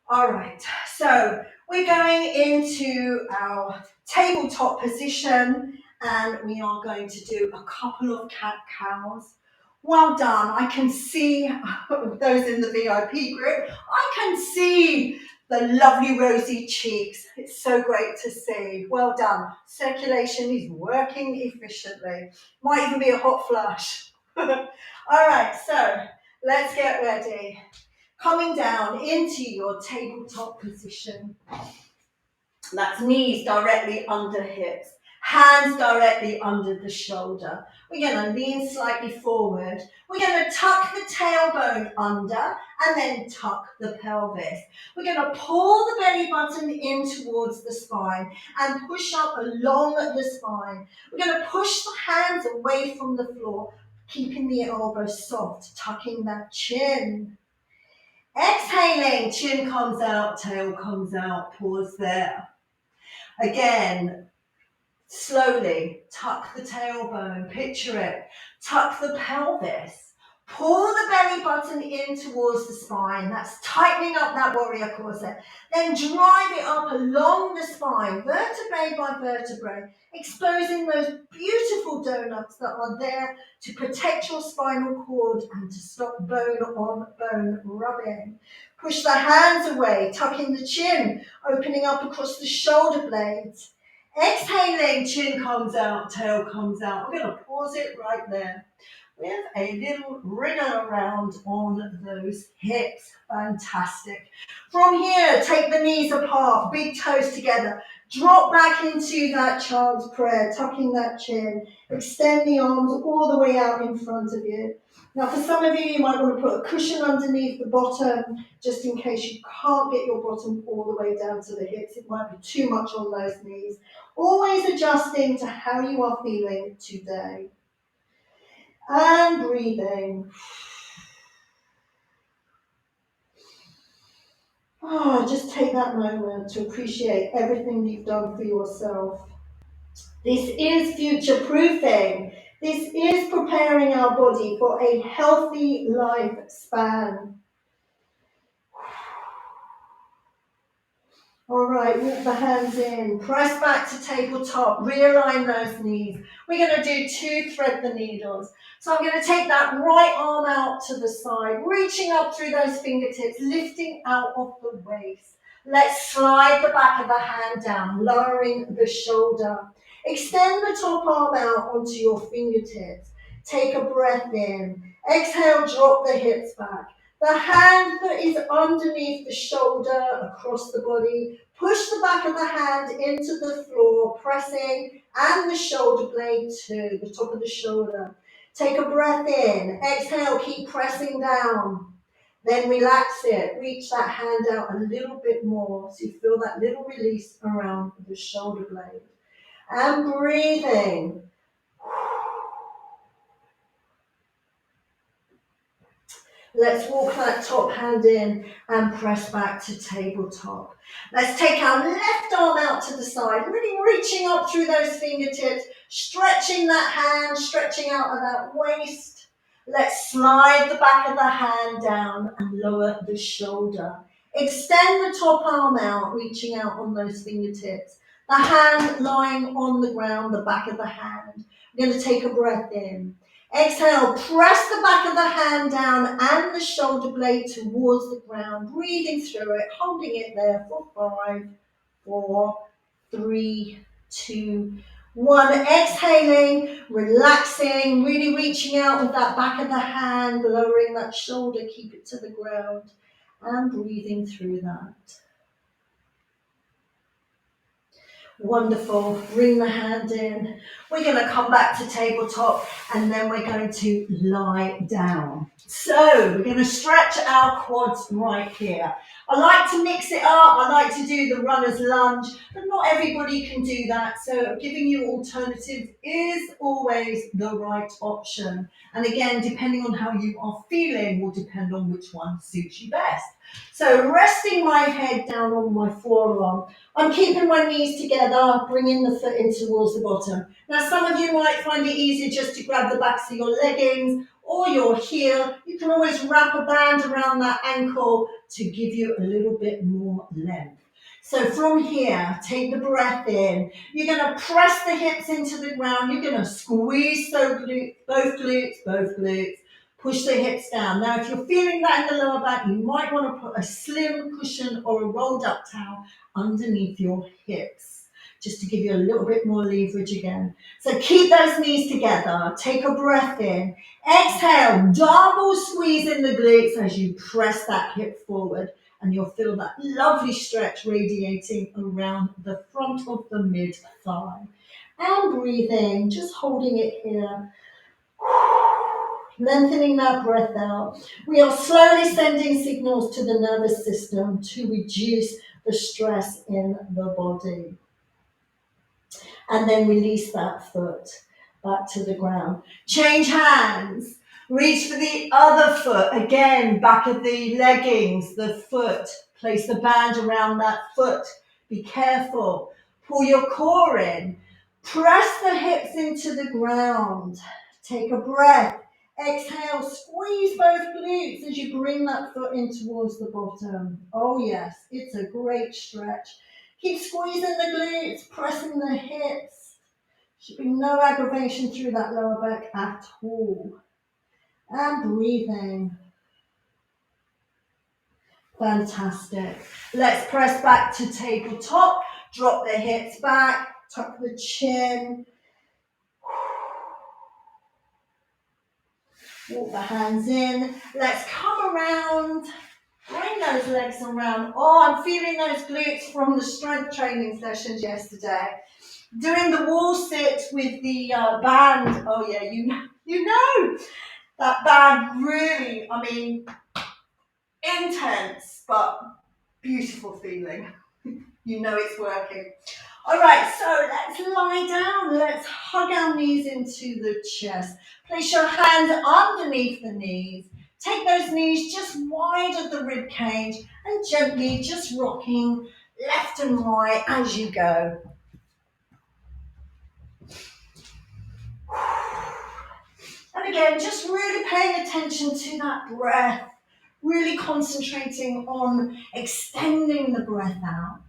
All right, so we're going into our tabletop position, and we are going to do a couple of cat-cows. Well done. I can see those in the VIP group. I can see the lovely rosy cheeks. It's so great to see. Well done. Circulation is working efficiently. Might even be a hot flush. All right, so let's get ready. Coming down into your tabletop position. That's knees directly under hips, hands directly under the shoulder. We're going to lean slightly forward. We're going to tuck the tailbone under and then tuck the pelvis. We're going to pull the belly button in towards the spine and push up along the spine. We're going to push the hands away from the floor, keeping the elbows soft, tucking that chin. Exhaling, chin comes out, tail comes out, pause there. Again, slowly tuck the tailbone, picture it, tuck the pelvis, pull the belly button in towards the spine, that's tightening up that warrior corset, then drive it up along the spine, vertebrae by vertebrae, exposing those beautiful donuts that are there to protect your spinal cord and to stop bone on bone rubbing. Push the hands away, tucking the chin, opening up across the shoulder blades. Exhaling, chin comes out, tail comes out. We're going to pause it right there with a little wriggle around on those hips. Fantastic. From here, take the knees apart, big toes together. Drop back into that child's prayer, tucking that chin. Extend the arms all the way out in front of you. Now, for some of you, you might want to put a cushion underneath the bottom, just in case you can't get your bottom all the way down to the hips. It might be too much on those knees. Always adjusting to how you are feeling today. And breathing. Just take that moment to appreciate everything you've done for yourself. This is future-proofing. This is preparing our body for a healthy lifespan. All right, walk the hands in, press back to tabletop, realign those knees. We're going to do 2 thread the needles. So I'm going to take that right arm out to the side, reaching up through those fingertips, lifting out of the waist. Let's slide the back of the hand down, lowering the shoulder. Extend the top arm out onto your fingertips. Take a breath in. Exhale, drop the hips back. The hand that is underneath the shoulder, across the body, push the back of the hand into the floor, pressing, and the shoulder blade to the top of the shoulder. Take a breath in, exhale, keep pressing down. Then relax it, reach that hand out a little bit more so you feel that little release around the shoulder blade. And breathing. Let's walk that top hand in and press back to tabletop. Let's take our left arm out to the side, really reaching up through those fingertips, stretching that hand, stretching out of that waist. Let's slide the back of the hand down and lower the shoulder. Extend the top arm out, reaching out on those fingertips. The hand lying on the ground, the back of the hand. We're going to take a breath in. Exhale, press the back of the hand down and the shoulder blade towards the ground, breathing through it, holding it there for 5, 4, 3, 2, 1. Exhaling, relaxing, really reaching out with that back of the hand, lowering that shoulder, keep it to the ground, and breathing through that. Wonderful. Bring the hand in. We're going to come back to tabletop and then we're going to lie down. So we're going to stretch our quads right here. I like to mix it up. I like to do the runner's lunge, but not everybody can do that. So giving you alternatives is always the right option. And again, depending on how you are feeling will depend on which one suits you best. So resting my head down on my forearm, I'm keeping my knees together, bringing the foot in towards the bottom. Now, some of you might find it easier just to grab the backs of your leggings or your heel. You can always wrap a band around that ankle to give you a little bit more length. So from here, take the breath in. You're going to press the hips into the ground. You're going to squeeze both glutes. Push the hips down. Now, if you're feeling that in the lower back, you might want to put a slim cushion or a rolled up towel underneath your hips, just to give you a little bit more leverage again. So keep those knees together. Take a breath in. Exhale, double squeeze in the glutes as you press that hip forward, and you'll feel that lovely stretch radiating around the front of the mid-thigh. And breathe in, just holding it here. Lengthening that breath out. We are slowly sending signals to the nervous system to reduce the stress in the body. And then release that foot back to the ground. Change hands. Reach for the other foot. Again, back of the leggings, the foot. Place the band around that foot. Be careful. Pull your core in. Press the hips into the ground. Take a breath. Exhale, squeeze both glutes as you bring that foot in towards the bottom. Oh yes, it's a great stretch. Keep squeezing the glutes, pressing the hips. Should be no aggravation through that lower back at all. And breathing. Fantastic. Let's press back to tabletop. Drop the hips back, tuck the chin. Walk the hands in. Let's come around. Bring those legs around. Oh, I'm feeling those glutes from the strength training sessions yesterday. Doing the wall sit with the band. Oh yeah, you know that band really, I mean, intense, but beautiful feeling. You know it's working. All right, so let's lie down. Let's hug our knees into the chest. Place your hands underneath the knees. Take those knees just wide of the rib cage and gently just rocking left and right as you go. And again, just really paying attention to that breath, really concentrating on extending the breath out.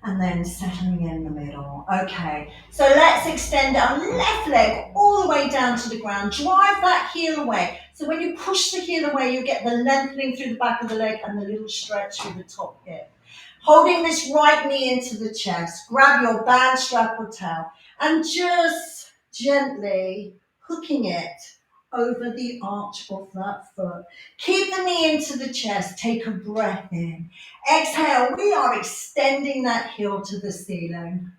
And then settling in the middle. Okay, so let's extend our left leg all the way down to the ground. Drive that heel away. So when you push the heel away, you get the lengthening through the back of the leg and the little stretch through the top hip. Holding this right knee into the chest, grab your band, strap or towel, and just gently hooking it over the arch of that foot. Keep the knee into the chest. Take a breath in. Exhale. We are extending that heel to the ceiling.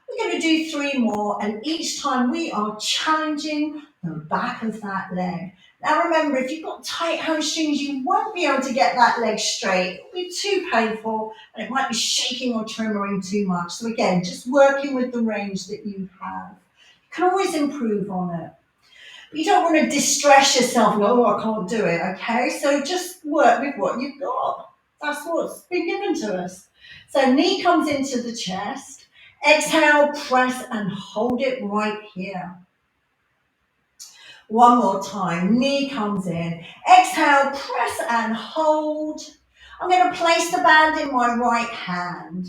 We're going to do 3 more, and each time we are challenging the back of that leg. Now remember, if you've got tight hamstrings, you won't be able to get that leg straight. It'll be too painful, and it might be shaking or tremoring too much. So again, just working with the range that you have. You can always improve on it. You don't want to distress yourself and go, oh, I can't do it, okay? So just work with what you've got. That's what's been given to us. So knee comes into the chest. Exhale, press and hold it right here. One more time. Knee comes in. Exhale, press and hold. I'm going to place the band in my right hand.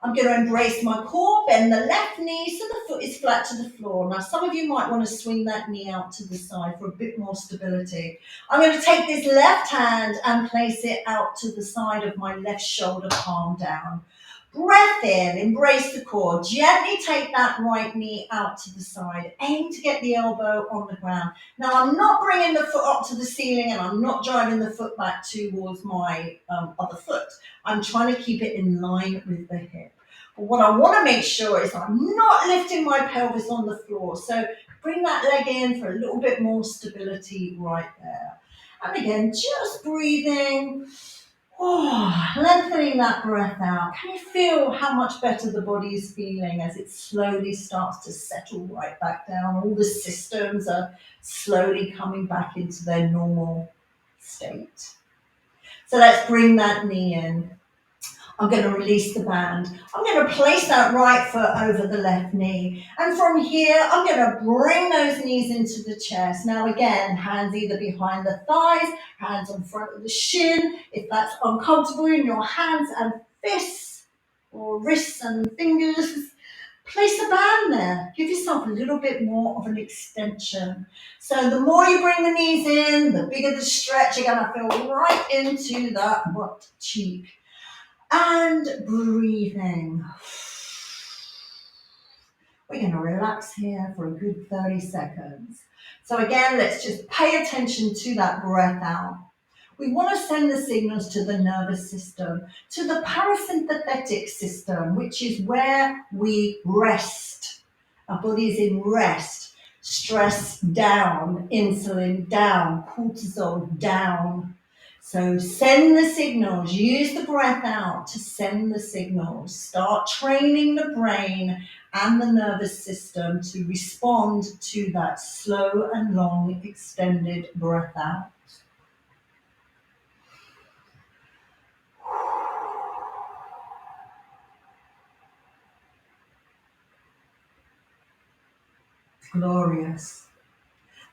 I'm going to embrace my core, bend the left knee so the foot is flat to the floor. Now, some of you might want to swing that knee out to the side for a bit more stability. I'm going to take this left hand and place it out to the side of my left shoulder, palm down. Breath in, embrace the core. Gently take that right knee out to the side. Aim to get the elbow on the ground. Now, I'm not bringing the foot up to the ceiling and I'm not driving the foot back towards my other foot. I'm trying to keep it in line with the hip. But what I want to make sure is I'm not lifting my pelvis on the floor. So bring that leg in for a little bit more stability right there. And again, just breathing. Oh, lengthening that breath out. Can you feel how much better the body is feeling as it slowly starts to settle right back down? All the systems are slowly coming back into their normal state. So let's bring that knee in. I'm going to release the band. I'm going to place that right foot over the left knee. And from here, I'm going to bring those knees into the chest. Now again, hands either behind the thighs, hands in front of the shin. If that's uncomfortable in your hands and fists, or wrists and fingers, Place a band there. Give yourself a little bit more of an extension. So the more you bring the knees in, the bigger the stretch. You're going to feel right into that butt cheek. And breathing. We're going to relax here for a good 30 seconds. So again, let's just pay attention to that breath out. We want to send the signals to the nervous system, to the parasympathetic system, which is where we rest. Our body is in rest. Stress down, insulin down, cortisol down. So send the signals, use the breath out to send the signals. Start training the brain and the nervous system to respond to that slow and long extended breath out. Glorious.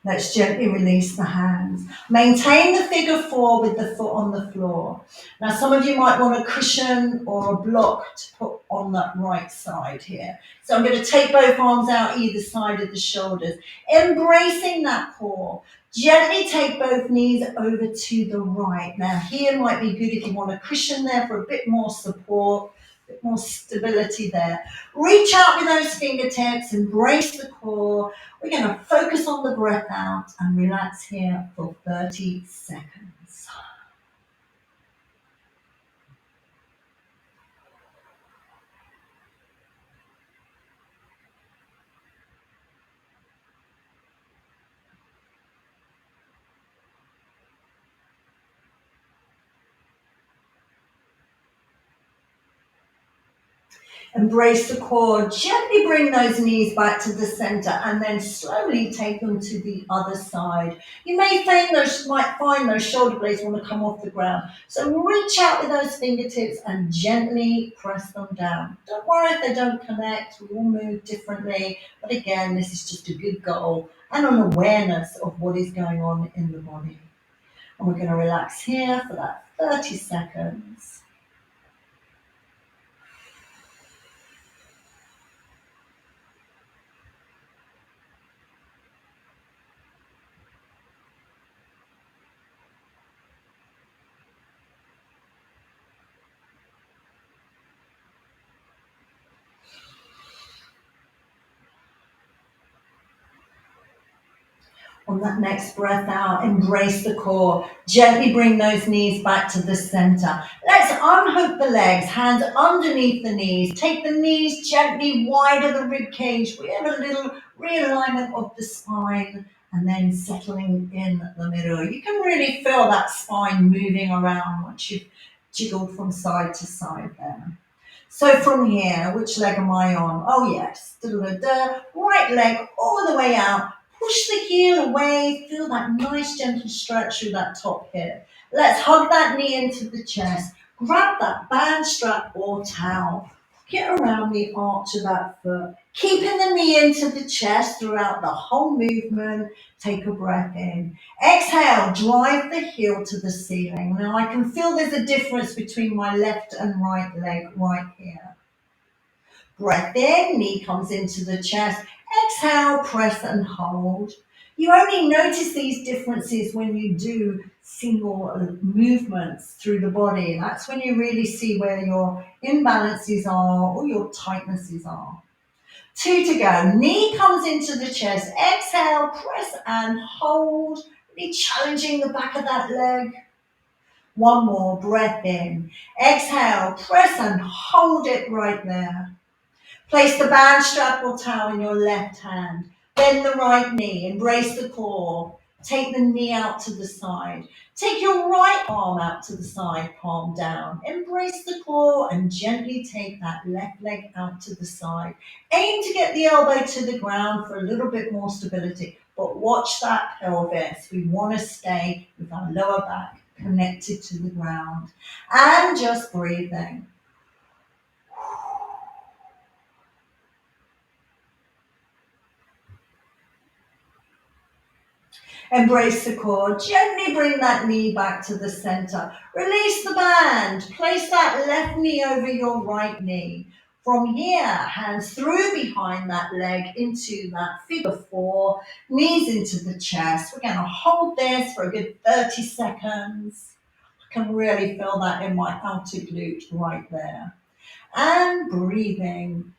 Let's gently release the hands. Maintain the figure 4 with the foot on the floor. Now, some of you might want a cushion or a block to put on that right side here. So I'm going to take both arms out either side of the shoulders, embracing that core. Gently take both knees over to the right. Now, here might be good if you want a cushion there for a bit more support, a bit more stability there. Reach out with those fingertips, embrace the core. We're going to focus on the breath out and relax here for 30 seconds. Embrace the core. Gently bring those knees back to the center and then slowly take them to the other side. You might find those shoulder blades want to come off the ground. So reach out with those fingertips and gently press them down. Don't worry if they don't connect. We all move differently. But again, this is just a good goal and an awareness of what is going on in the body. And we're going to relax here for that 30 seconds. On that next breath out, embrace the core. Gently bring those knees back to the center. Let's unhook the legs, hands underneath the knees. Take the knees gently wide of the rib cage. We have a little realignment of the spine and then settling in the middle. You can really feel that spine moving around once you've jiggled from side to side there. So from here, which leg am I on? Oh yes, right leg all the way out. Push the heel away, feel that nice gentle stretch through that top hip. Let's hug that knee into the chest. Grab that band strap or towel. Get around the arch of that foot. Keeping the knee into the chest throughout the whole movement. Take a breath in. Exhale, drive the heel to the ceiling. Now I can feel there's a difference between my left and right leg right here. Breath in, knee comes into the chest. Exhale, press and hold. You only notice these differences when you do single movements through the body. That's when you really see where your imbalances are or your tightnesses are. 2 to go. Knee comes into the chest. Exhale, press and hold. Really challenging the back of that leg. 1 more. Breath in. Exhale, press and hold it right there. Place the band strap or towel in your left hand. Bend the right knee. Embrace the core. Take the knee out to the side. Take your right arm out to the side, palm down. Embrace the core and gently take that left leg out to the side. Aim to get the elbow to the ground for a little bit more stability, but watch that pelvis. We want to stay with our lower back connected to the ground. And just breathing. Embrace the core. Gently bring that knee back to the center. Release the band. Place that left knee over your right knee. From here, hands through behind that leg into that figure four, knees into the chest. We're going to hold this for a good 30 seconds. I can really feel that in my outer glute right there. And breathing.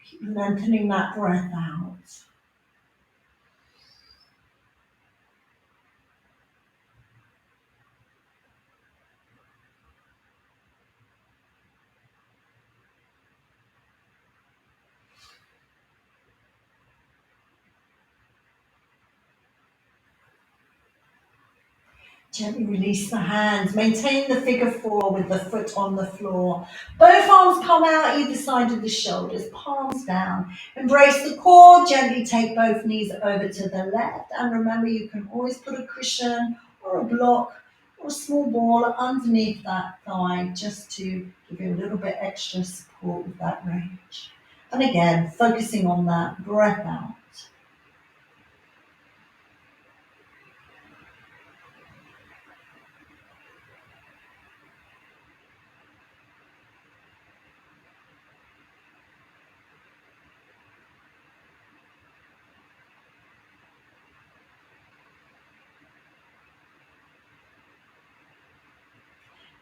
Keep lengthening that breath out. Gently release the hands. Maintain the figure four with the foot on the floor. Both arms come out either side of the shoulders, palms down. Embrace the core. Gently take both knees over to the left. And remember, you can always put a cushion or a block or a small ball underneath that thigh just to give you a little bit extra support with that range. And again, focusing on that breath out.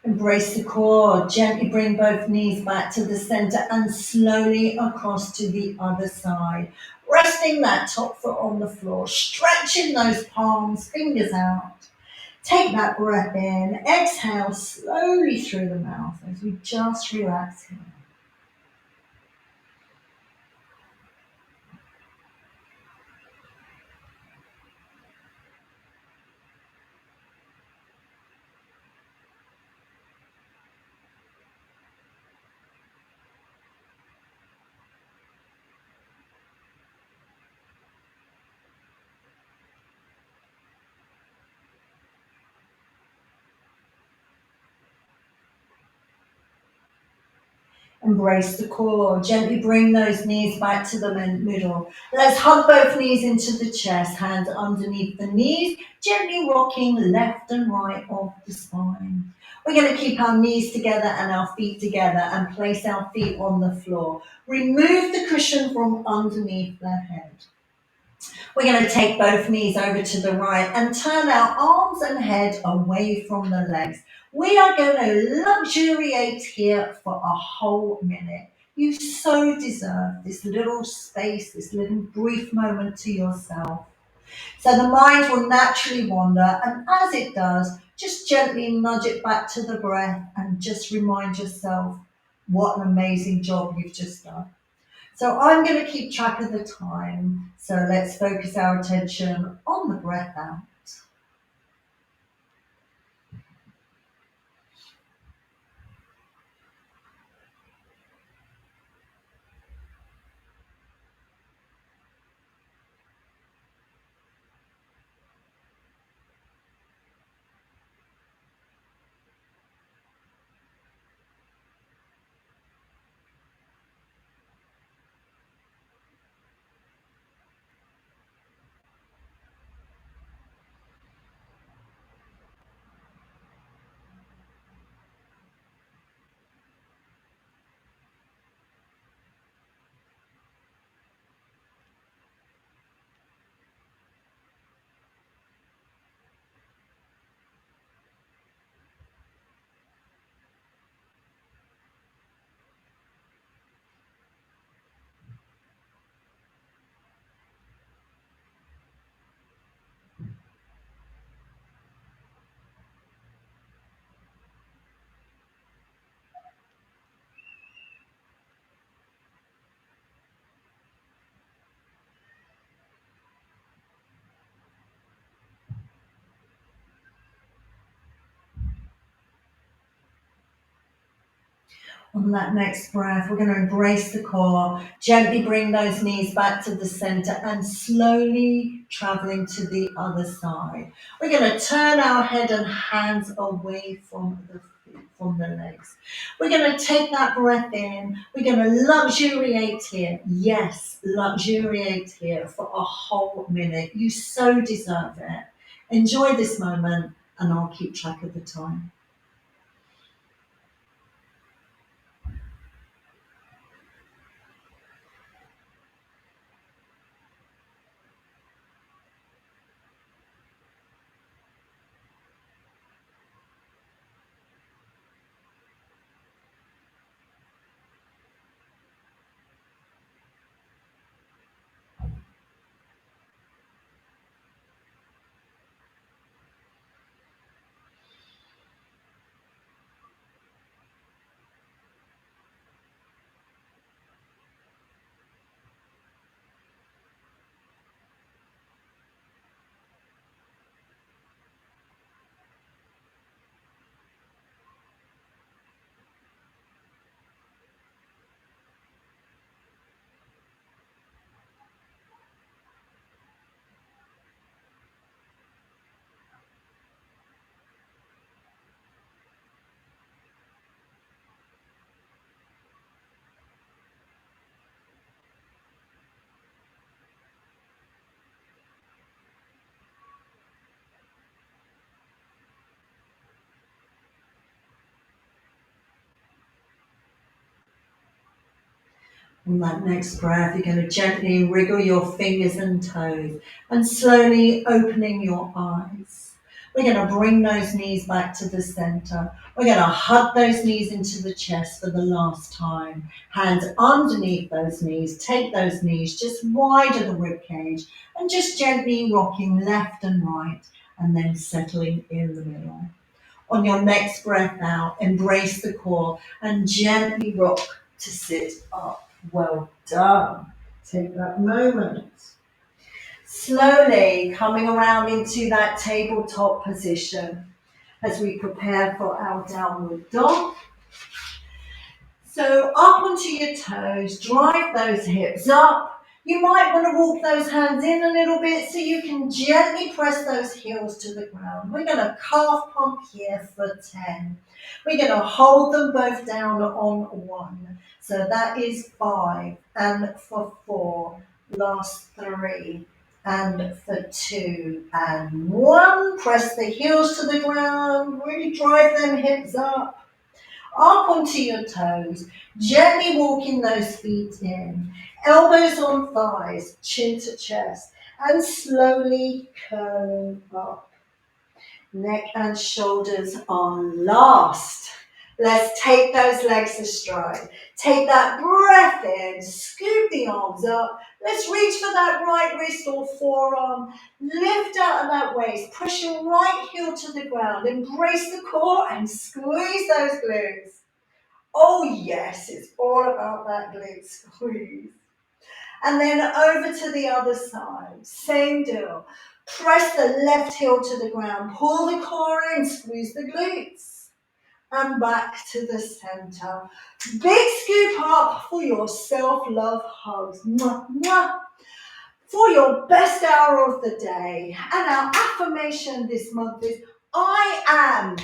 Embrace the core. Gently bring both knees back to the center and slowly across to the other side. Resting that top foot on the floor. Stretching those palms, fingers out. Take that breath in. Exhale slowly through the mouth as we just relax here. Embrace the core. Gently bring those knees back to the middle. Let's hug both knees into the chest, hands underneath the knees, gently rocking left and right of the spine. We're going to keep our knees together and our feet together and place our feet on the floor. Remove the cushion from underneath the head. We're going to take both knees over to the right and turn our arms and head away from the legs. We are going to luxuriate here for a whole minute. You so deserve this little space, this little brief moment to yourself. So the mind will naturally wander, and as it does, just gently nudge it back to the breath and just remind yourself what an amazing job you've just done. So I'm going to keep track of the time. So let's focus our attention on the breath out. On that next breath, we're going to embrace the core, gently bring those knees back to the center and slowly traveling to the other side. We're going to turn our head and hands away from the legs. We're going to take that breath in. We're going to luxuriate here. Yes, luxuriate here for a whole minute. You so deserve it. Enjoy this moment, and I'll keep track of the time. On that next breath, you're going to gently wriggle your fingers and toes and slowly opening your eyes. We're going to bring those knees back to the center. We're going to hug those knees into the chest for the last time. Hands underneath those knees. Take those knees just wide of the rib cage and just gently rocking left and right and then settling in the middle. On your next breath out, embrace the core and gently rock to sit up. Well done. Take that moment. Slowly coming around into that tabletop position as we prepare for our downward dog. So up onto your toes, drive those hips up. You might want to walk those hands in a little bit so you can gently press those heels to the ground. We're going to calf pump here for 10. We're going to hold them both down on 1. So that is 5. And for 4, last 3. And for 2 and 1. Press the heels to the ground. Really drive them hips up. Up onto your toes, gently walking those feet in, elbows on thighs, chin to chest, and slowly curling up. Neck and shoulders are last. Let's take those legs astride. Take that breath in, scoop the arms up. Let's reach for that right wrist or forearm. Lift out of that waist. Push your right heel to the ground. Embrace the core and squeeze those glutes. Oh yes, it's all about that glute squeeze. And then over to the other side. Same deal. Press the left heel to the ground. Pull the core in, squeeze the glutes. And back to the center. Big scoop up for your self-love hugs. Mwah, mwah. For your best hour of the day. And our affirmation this month is, I am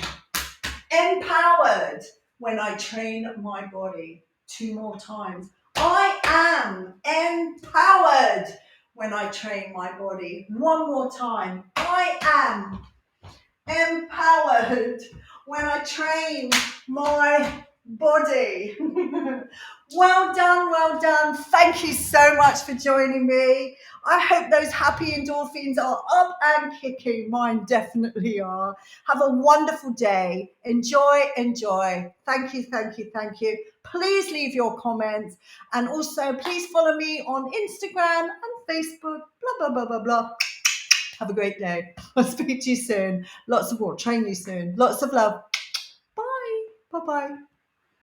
empowered when I train my body. 2 more times. I am empowered when I train my body. 1 more time. I am empowered when I train my body. Well done, well done. Thank you so much for joining me. I hope those happy endorphins are up and kicking. Mine definitely are. Have a wonderful day. Enjoy, enjoy. Thank you, thank you, thank you. Please leave your comments. And also, please follow me on Instagram and Facebook, blah, blah, blah, blah, blah. Have a great day. I'll speak to you soon. Lots of more. Train you soon. Lots of love. Bye. Bye-bye.